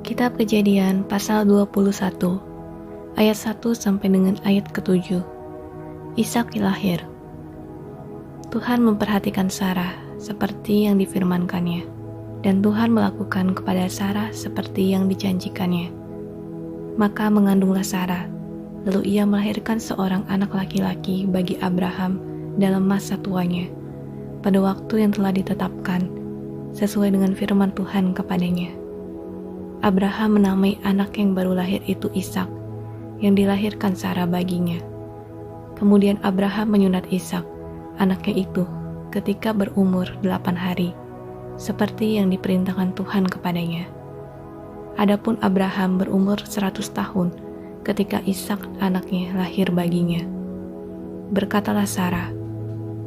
Kitab Kejadian pasal 21 ayat 1 sampai dengan ayat ke-7. Ishak lahir. Tuhan memperhatikan Sarah seperti yang difirmankannya, dan Tuhan melakukan kepada Sarah seperti yang dijanjikannya. Maka mengandunglah Sarah, lalu ia melahirkan seorang anak laki-laki bagi Abraham dalam masa tuanya, pada waktu yang telah ditetapkan, sesuai dengan firman Tuhan kepadanya. Abraham menamai anak yang baru lahir itu Ishak, yang dilahirkan Sarah baginya. Kemudian Abraham menyunat Ishak, anaknya itu, ketika berumur 8 hari, seperti yang diperintahkan Tuhan kepadanya. Adapun Abraham berumur 100 tahun ketika Ishak anaknya lahir baginya. Berkatalah Sarah,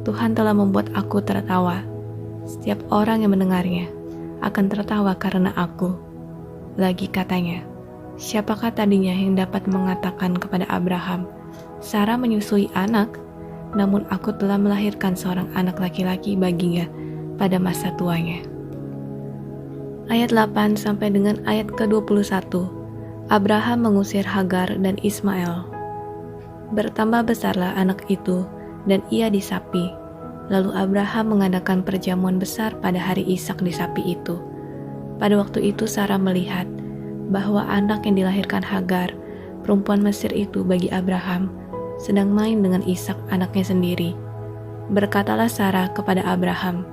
Tuhan telah membuat aku tertawa. Setiap orang yang mendengarnya akan tertawa karena aku. Lagi katanya, siapakah tadinya yang dapat mengatakan kepada Abraham, Sarah menyusui anak, namun aku telah melahirkan seorang anak laki-laki baginya pada masa tuanya. Ayat 8 sampai dengan ayat ke-21. Abraham mengusir Hagar dan Ismail. Bertambah besarlah anak itu, dan ia disapi. Lalu Abraham mengadakan perjamuan besar pada hari Ishak disapi itu. Pada waktu itu Sarah melihat bahwa anak yang dilahirkan Hagar, perempuan Mesir itu bagi Abraham, sedang main dengan Ishak anaknya sendiri. Berkatalah Sarah kepada Abraham,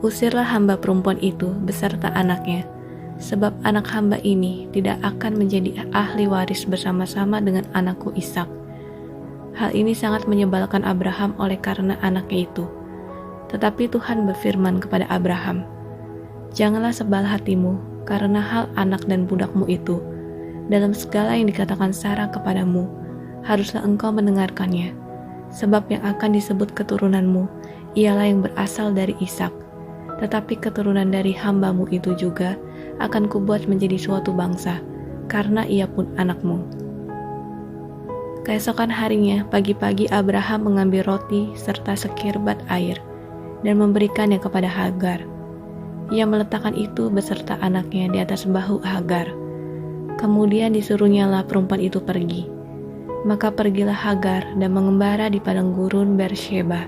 usirlah hamba perempuan itu beserta anaknya, sebab anak hamba ini tidak akan menjadi ahli waris bersama-sama dengan anakku Ishak. Hal ini sangat menyebalkan Abraham oleh karena anaknya itu. Tetapi Tuhan berfirman kepada Abraham, janganlah sebal hatimu karena hal anak dan budakmu itu. Dalam segala yang dikatakan Sarah kepadamu, haruslah engkau mendengarkannya. Sebab yang akan disebut keturunanmu, ialah yang berasal dari Ishak. Tetapi keturunan dari hambamu itu juga akan kubuat menjadi suatu bangsa, karena ia pun anakmu. Keesokan harinya, pagi-pagi Abraham mengambil roti serta sekirbat air, dan memberikannya kepada Hagar. Ia meletakkan itu beserta anaknya di atas bahu Hagar. Kemudian disuruhnyalah perempuan itu pergi. Maka pergilah Hagar dan mengembara di padang gurun Beersheba.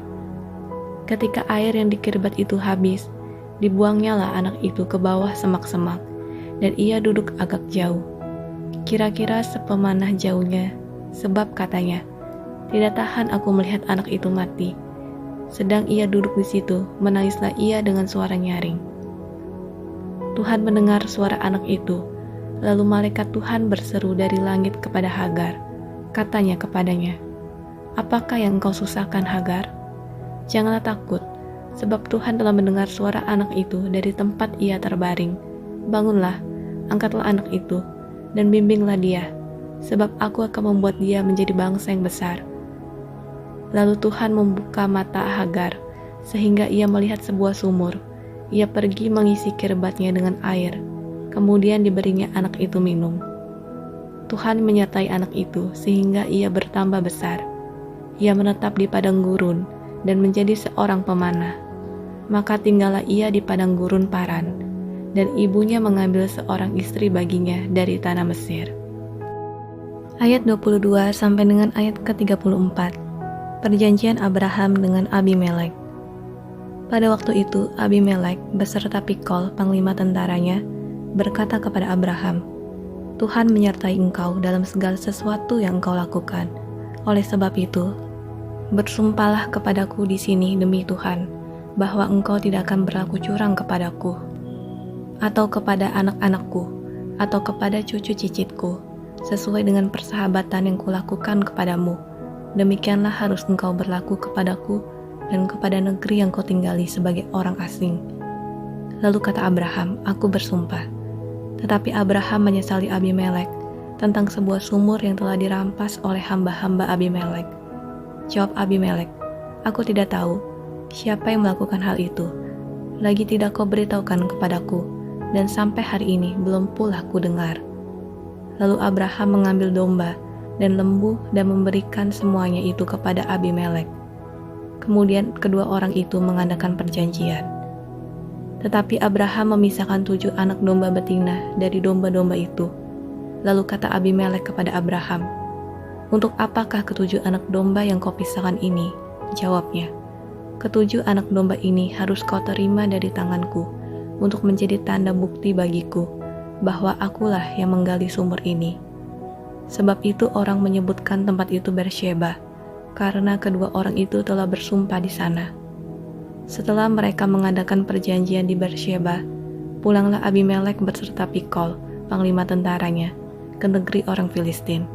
Ketika air yang dikirbat itu habis, dibuangnyalah anak itu ke bawah semak-semak, dan ia duduk agak jauh, kira-kira sepemanah jauhnya, sebab katanya, tidak tahan aku melihat anak itu mati. Sedang ia duduk di situ, menangislah ia dengan suara nyaring. Tuhan mendengar suara anak itu, lalu malaikat Tuhan berseru dari langit kepada Hagar. Katanya kepadanya, apakah yang engkau susahkan Hagar? Janganlah takut, sebab Tuhan telah mendengar suara anak itu dari tempat ia terbaring. Bangunlah, angkatlah anak itu, dan bimbinglah dia, sebab aku akan membuat dia menjadi bangsa yang besar. Lalu Tuhan membuka mata Hagar, sehingga ia melihat sebuah sumur. Ia pergi mengisi kirbatnya dengan air, kemudian diberinya anak itu minum. Tuhan menyertai anak itu, sehingga ia bertambah besar. Ia menetap di padang gurun, dan menjadi seorang pemanah. Maka tinggallah ia di padang gurun Paran, dan ibunya mengambil seorang istri baginya dari tanah Mesir. Ayat 22 sampai dengan ayat ke-34. Perjanjian Abraham dengan Abimelek. Pada waktu itu Abimelek beserta Pikol panglima tentaranya berkata kepada Abraham, Tuhan menyertai engkau dalam segala sesuatu yang engkau lakukan. Oleh sebab itu, bersumpahlah kepadaku di sini demi Tuhan, bahwa engkau tidak akan berlaku curang kepadaku, atau kepada anak-anakku, atau kepada cucu cicitku, sesuai dengan persahabatan yang kulakukan kepadamu. Demikianlah harus engkau berlaku kepadaku dan kepada negeri yang kau tinggali sebagai orang asing. Lalu kata Abraham, aku bersumpah. Tetapi Abraham menyesali Abimelek tentang sebuah sumur yang telah dirampas oleh hamba-hamba Abimelek. Jawab Abimelek, aku tidak tahu siapa yang melakukan hal itu. Lagi tidak kau beritahukan kepadaku, dan sampai hari ini belum pula ku dengar. Lalu Abraham mengambil domba dan lembu dan memberikan semuanya itu kepada Abimelek. Kemudian kedua orang itu mengadakan perjanjian. Tetapi Abraham memisahkan 7 anak domba betina dari domba-domba itu. Lalu kata Abimelek kepada Abraham, "Untuk apakah ketujuh anak domba yang kau pisahkan ini?" Jawabnya, "Ketujuh anak domba ini harus kau terima dari tanganku untuk menjadi tanda bukti bagiku bahwa akulah yang menggali sumur ini." Sebab itu orang menyebutkan tempat itu Bersheba, karena kedua orang itu telah bersumpah di sana. Setelah mereka mengadakan perjanjian di Bersheba, pulanglah Abimelek beserta Pikol, panglima tentaranya, ke negeri orang Filistin.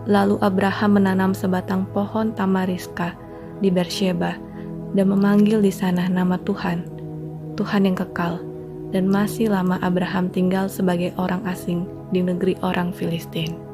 Lalu Abraham menanam sebatang pohon tamariska di Bersheba dan memanggil di sana nama Tuhan, Tuhan yang kekal, dan masih lama Abraham tinggal sebagai orang asing di negeri orang Filistin.